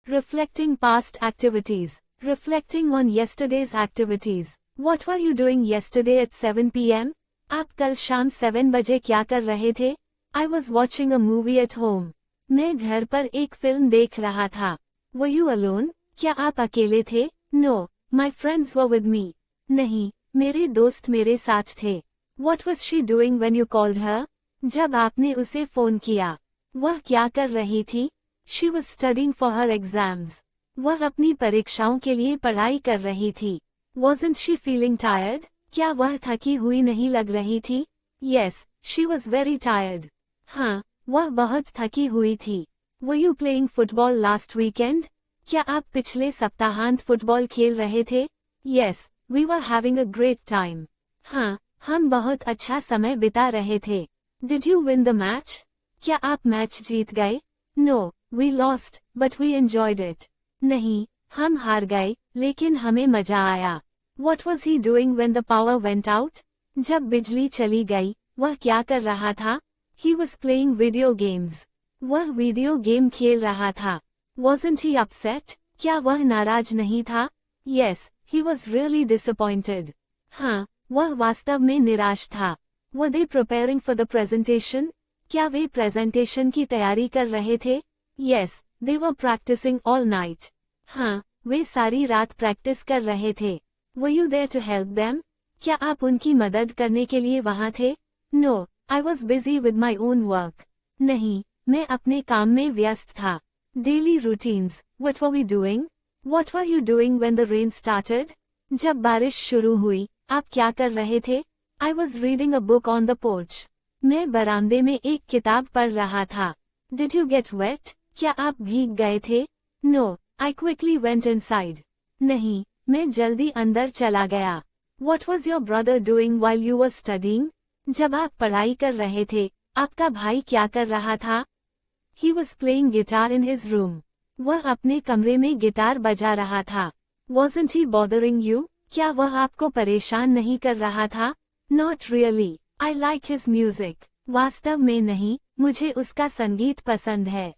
Reflecting past activities. Reflecting on yesterday's activities. What were you doing yesterday at 7 p.m.? आप कल शाम 7 बजे क्या कर रहे थे? I was watching a movie at home. मैं घर पर एक फिल्म देख रहा था. Were you alone? क्या आप अकेले थे? No, my friends were with me. नहीं, मेरे दोस्त मेरे साथ थे. What was she doing when you called her? जब आपने उसे फोन किया, वह क्या कर रही थी? She was studying for her exams. वह अपनी परीक्षाओं के लिए पढ़ाई कर रही थी. Wasn't she feeling tired? क्या वह थकी हुई नहीं लग रही थी? Yes, she was very tired. हाँ, वह बहुत थकी हुई थी. Were you playing football last weekend? क्या आप पिछले सप्ताहांत फुटबॉल खेल रहे थे? Yes, we were having a great time. हाँ, हम बहुत अच्छा समय बिता रहे थे. Did you win the match? क्या आप मैच जीत गए? No, we lost, but we enjoyed it. नहीं, हम हार गए, लेकिन हमें मजा आया. What was he doing when the power went out? जब बिजली चली गई, वह क्या कर रहा था? He was playing video games. वह वीडियो गेम खेल रहा था. Wasn't he upset? क्या वह नाराज नहीं था? Yes, he was really disappointed. हाँ, वह वास्तव में निराश था. Were they preparing for the presentation? क्या वे प्रेजेंटेशन की तैयारी कर रहे थे? Yes, they were practicing all night. हाँ, वे सारी रात प्रैक्टिस कर रहे थे. Were you there to help them? क्या आप उनकी मदद करने के लिए वहाँ थे? No, I was busy with my own work. नहीं, मैं अपने काम में व्यस्त था. Daily routines. What were we doing? What were you doing when the rain started? जब बारिश शुरू हुई, आप क्या कर रहे थे? I was reading a book on the porch. मैं बरामदे में एक किताब पढ़ रहा था. Did you get wet? क्या आप भीग गए थे? No, I quickly went inside. नहीं, मैं जल्दी अंदर चला गया. What was your brother doing while you were studying? जब आप पढ़ाई कर रहे थे, आपका भाई क्या कर रहा था? He was playing guitar in his room. वह अपने कमरे में गिटार बजा रहा था. Wasn't he bothering you? क्या वह आपको परेशान नहीं कर रहा था? Not really. I like his music. वास्तव में नहीं, मुझे उसका संगीत पसंद है.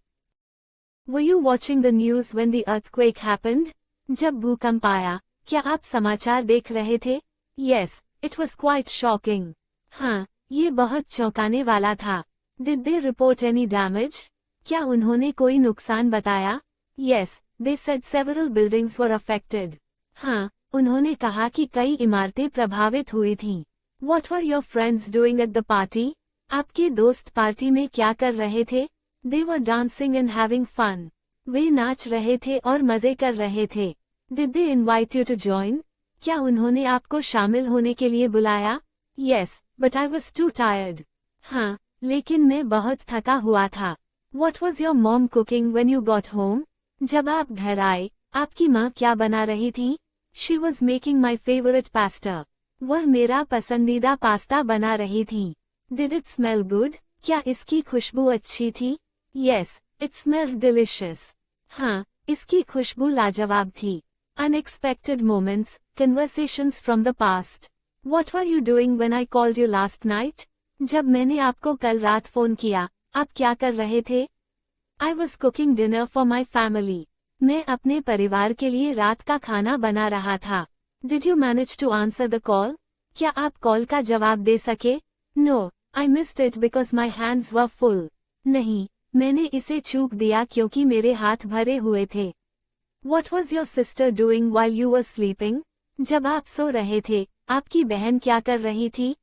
Were you watching the news when the earthquake happened? जब भूकंप आया, क्या आप समाचार देख रहे थे? Yes, it was quite shocking. हाँ, ये बहुत चौंकाने वाला था. Did they report any damage? क्या उन्होंने कोई नुकसान बताया? Yes, they said several buildings were affected. हाँ, उन्होंने कहा कि कई इमारतें प्रभावित हुई थीं. What were your friends doing at the party? आपके दोस्त पार्टी में क्या कर रहे थे? They were dancing and having fun. वे नाच रहे थे और मजे कर रहे थे. Did they invite you to join? क्या उन्होंने आपको शामिल होने के लिए बुलाया? Yes, but I was too tired. हाँ, लेकिन मैं बहुत थका हुआ था. What was your mom cooking when you got home? जब आप घर आए, आपकी माँ क्या बना रही थी? She was making my favorite pasta. वह मेरा पसंदीदा पास्ता बना रही थी. Did it smell good? क्या इसकी खुशबू अच्छी थी? Yes, it smelled delicious. हाँ, इसकी खुशबू लाजवाब थी. Unexpected moments, conversations from the past. What were you doing when I called you last night? जब मैंने आपको कल रात फोन किया, आप क्या कर रहे थे? I was cooking dinner for my family. मैं अपने परिवार के लिए रात का खाना बना रहा था. Did you manage to answer the call? क्या आप कॉल का जवाब दे सके? No, I missed it because my hands were full. नहीं, मैंने इसे चूक दिया क्योंकि मेरे हाथ भरे हुए थे. What was your sister doing while you were sleeping? जब आप सो रहे थे, आपकी बहन क्या कर रही थी?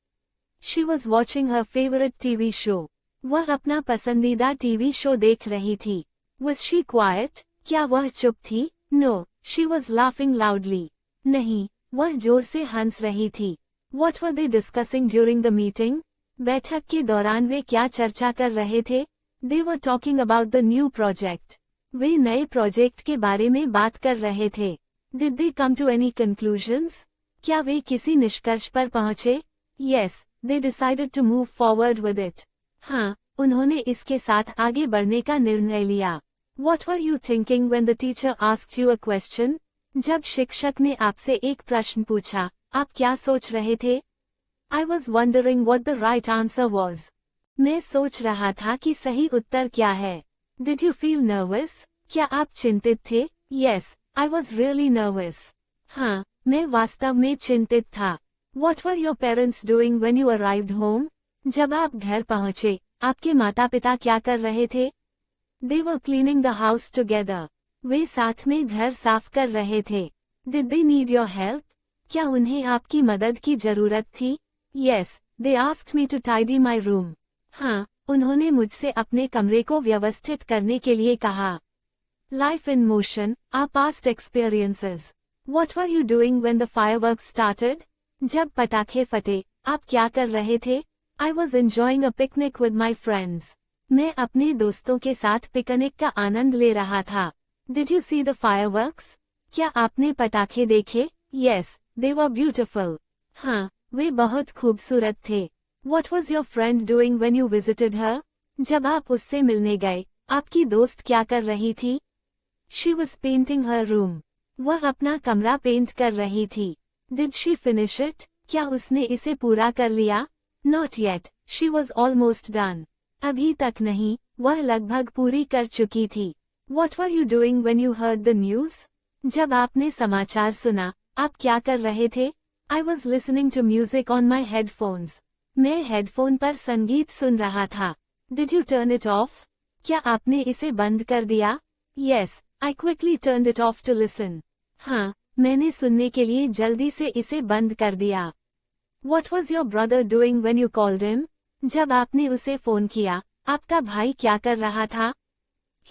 She was watching her favorite TV show. वह अपना पसंदीदा टीवी शो देख रही थी. Was she quiet? क्या वह चुप थी? No, she was laughing loudly. नहीं, वह जोर से हंस रही थी. What were they discussing during the meeting? बैठक के दौरान वे क्या चर्चा कर रहे थे? They were talking about the new project. वे नए प्रोजेक्ट के बारे में बात कर रहे थे. Did they come to any conclusions? क्या वे किसी निष्कर्ष पर पहुंचे? Yes, they decided to move forward with it. हाँ, उन्होंने इसके साथ आगे बढ़ने का निर्णय लिया. What were you thinking when the teacher asked you a question? जब शिक्षक ने आपसे एक प्रश्न पूछा, आप क्या सोच रहे थे? I was wondering what the right answer was. मैं सोच रहा था कि सही उत्तर क्या है. Did you feel nervous? क्या आप चिंतित थे? Yes, I was really nervous. हाँ, मैं वास्तव में चिंतित था। What were your parents doing when you arrived home? जब आप घर पहुंचे, आपके माता पिता क्या कर रहे थे? They were cleaning the house together. वे साथ में घर साफ कर रहे थे। Did they need your help? क्या उन्हें आपकी मदद की जरूरत थी? Yes, they asked me to tidy my room. हाँ, उन्होंने मुझसे अपने कमरे को व्यवस्थित करने के लिए कहा। Life in motion, our past experiences. What were you doing when the fireworks started? जब पटाखे फटे, आप क्या कर रहे थे? I was enjoying a picnic with my friends. मैं अपने दोस्तों के साथ पिकनिक का आनंद ले रहा था। Did you see the fireworks? क्या आपने पटाखे देखे? Yes, they were beautiful. हाँ, वे बहुत खूबसूरत थे। What was your friend doing when you visited her? जब आप उससे मिलने गए, आपकी दोस्त क्या कर रही थी? She was painting her room. वह अपना कमरा पेंट कर रही थी। Did she finish it? क्या उसने इसे पूरा कर लिया? Not yet, she was almost done. अभी तक नहीं, वह लगभग पूरी कर चुकी थी। What were you doing when you heard the news? जब आपने समाचार सुना, आप क्या कर रहे थे? I was listening to music on my headphones. मैं हेडफोन पर संगीत सुन रहा था। Did you turn it off? क्या आपने इसे बंद कर दिया? Yes, I quickly turned it off to listen. हाँ, मैंने सुनने के लिए जल्दी से इसे बंद कर दिया। What was your brother doing when you called him? जब आपने उसे फोन किया, आपका भाई क्या कर रहा था?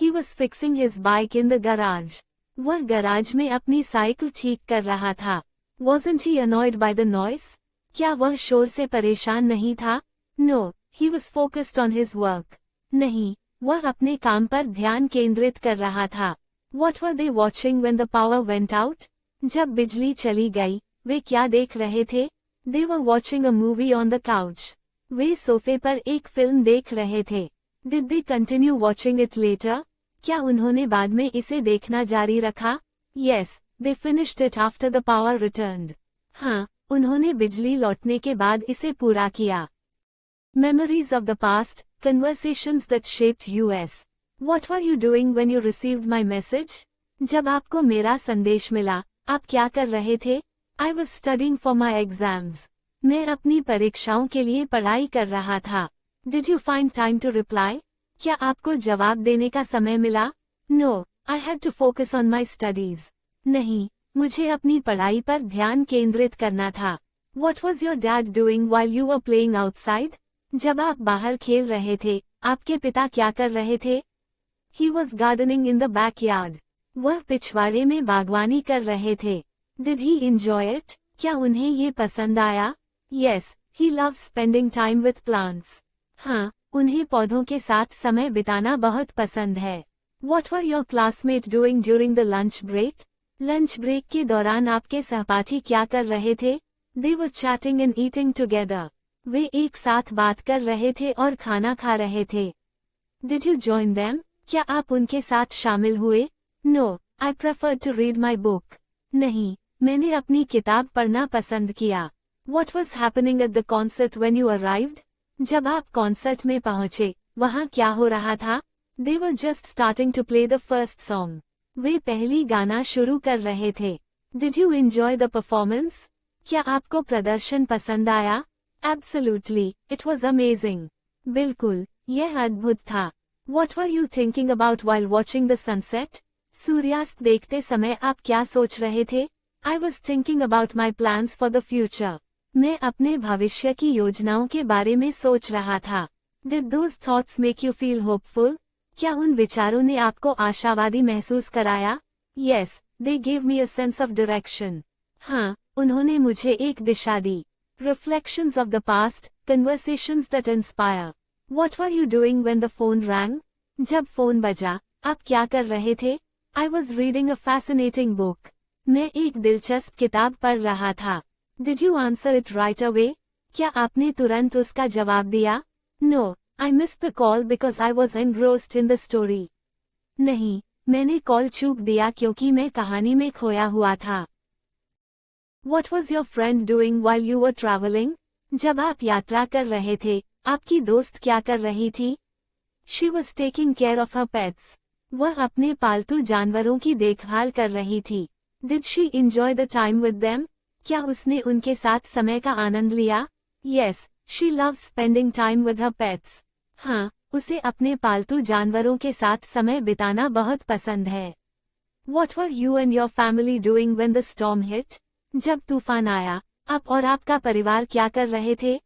He was fixing his bike in the garage. वह गराज में अपनी साइकिल ठीक कर रहा था। Wasn't he annoyed by the noise? क्या वह शोर से परेशान नहीं था? No, he was focused on his work. नहीं, वह अपने काम पर ध्यान केंद्रित कर रहा था। What were they watching when the power went out? जब बिजली चली गई, वे क्या देख रहे थे? They were watching a movie on the couch. वे सोफे पर एक फिल्म देख रहे थे। Did they continue watching it later? क्या उन्होंने बाद में इसे देखना जारी रखा? Yes, they finished it after the power returned. हाँ, उन्होंने बिजली लौटने के बाद इसे पूरा किया। Memories of the past, conversations that shaped us. What were you doing when you received my message? जब आपको मेरा संदेश मिला, आप क्या कर रहे थे? I was studying for my exams. मैं अपनी परीक्षाओं के लिए पढ़ाई कर रहा था। Did you find time to reply? क्या आपको जवाब देने का समय मिला? No, I had to focus on my studies. नहीं, मुझे अपनी पढ़ाई पर ध्यान केंद्रित करना था। What was your dad doing while you were playing outside? जब आप बाहर खेल रहे थे, आपके पिता क्या कर रहे थे? He was gardening in the backyard. वह पिछवाड़े में बागवानी कर रहे थे। Did he enjoy it? क्या उन्हें ये पसंद आया? Yes, he loves spending time with plants. हाँ, उन्हें पौधों के साथ समय बिताना बहुत पसंद है। What were your classmates doing during the lunch break? Lunch break के दौरान आपके सहपाठी क्या कर रहे थे? They were chatting and eating together. वे एक साथ बात कर रहे थे और खाना खा रहे थे। Did you join them? क्या आप उनके साथ शामिल हुए? No, I preferred to read my book. नहीं, मैंने अपनी किताब पढ़ना पसंद किया। What was happening at the concert when you arrived? जब आप कॉन्सर्ट में पहुंचे, वहाँ क्या हो रहा था? They were just starting to play the first song. वे पहली गाना शुरू कर रहे थे। Did you enjoy the performance? क्या आपको प्रदर्शन पसंद आया? Absolutely, it was amazing. बिल्कुल, यह अद्भुत था। What were you thinking about while watching the sunset? सूर्यास्त देखते समय आप क्या सोच रहे थे? I was thinking about my plans for the future. मैं अपने भविष्य की योजनाओं के बारे में सोच रहा था। Did those thoughts make you feel hopeful? क्या उन विचारों ने आपको आशावादी महसूस कराया? Yes, they gave me a sense of direction. हाँ, उन्होंने मुझे एक दिशा दी। Reflections of the past, conversations that inspire. What were you doing when the phone rang? जब फोन बजा, आप क्या कर रहे थे? I was reading a fascinating book. मैं एक दिलचस्प किताब पढ़ रहा था। Did you answer it right away? क्या आपने तुरंत उसका जवाब दिया? No, I missed the call because I was engrossed in the story. नहीं, मैंने कॉल चूक दिया क्योंकि मैं कहानी में खोया हुआ था। What was your friend doing while you were traveling? जब आप यात्रा कर रहे थे, आपकी दोस्त क्या कर रही थी? She was taking care of her pets. वह अपने पालतू जानवरों की देखभाल कर रही थी। Did she enjoy the time with them? क्या उसने उनके साथ समय का आनंद लिया? Yes, she loves spending time with her pets. हाँ, उसे अपने पालतू जानवरों के साथ समय बिताना बहुत पसंद है। What were you and your family doing when the storm hit? जब तूफान आया, आप और आपका परिवार क्या कर रहे थे?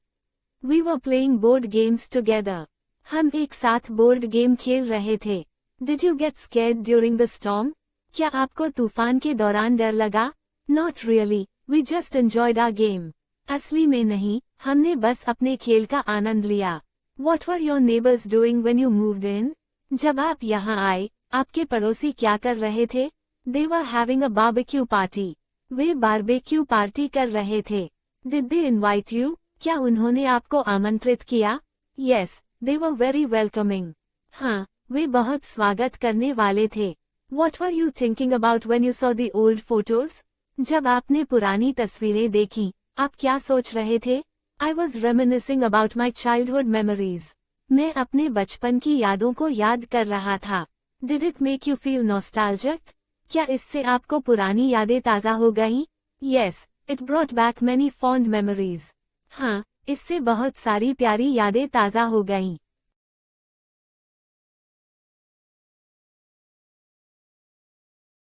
We were playing board games together. हम एक साथ बोर्ड गेम खेल रहे थे। Did you get scared during the storm? क्या आपको तूफान के दौरान डर लगा? Not really, we just enjoyed our game. असली में नहीं, हमने बस अपने खेल का आनंद लिया। What were your neighbors doing when you moved in? जब आप यहाँ आए, आपके पड़ोसी क्या कर रहे थे? They were having a barbecue party. Way barbecue party कर रहे थे। Did they invite you? क्या उन्होंने आपको आमंत्रित किया? Yes, they were very welcoming. हाँ, वे बहुत स्वागत करने वाले थे। What were you thinking about when you saw the old photos? जब आपने पुरानी तस्वीरें देखीं, आप क्या सोच रहे थे? I was reminiscing about my childhood memories. मैं अपने बचपन की यादों को याद कर रहा था। Did it make you feel nostalgic? क्या इससे आपको पुरानी यादें ताज़ा हो गईं? Yes, it brought back many fond memories. हाँ, इससे बहुत सारी प्यारी यादें ताज़ा हो गईं।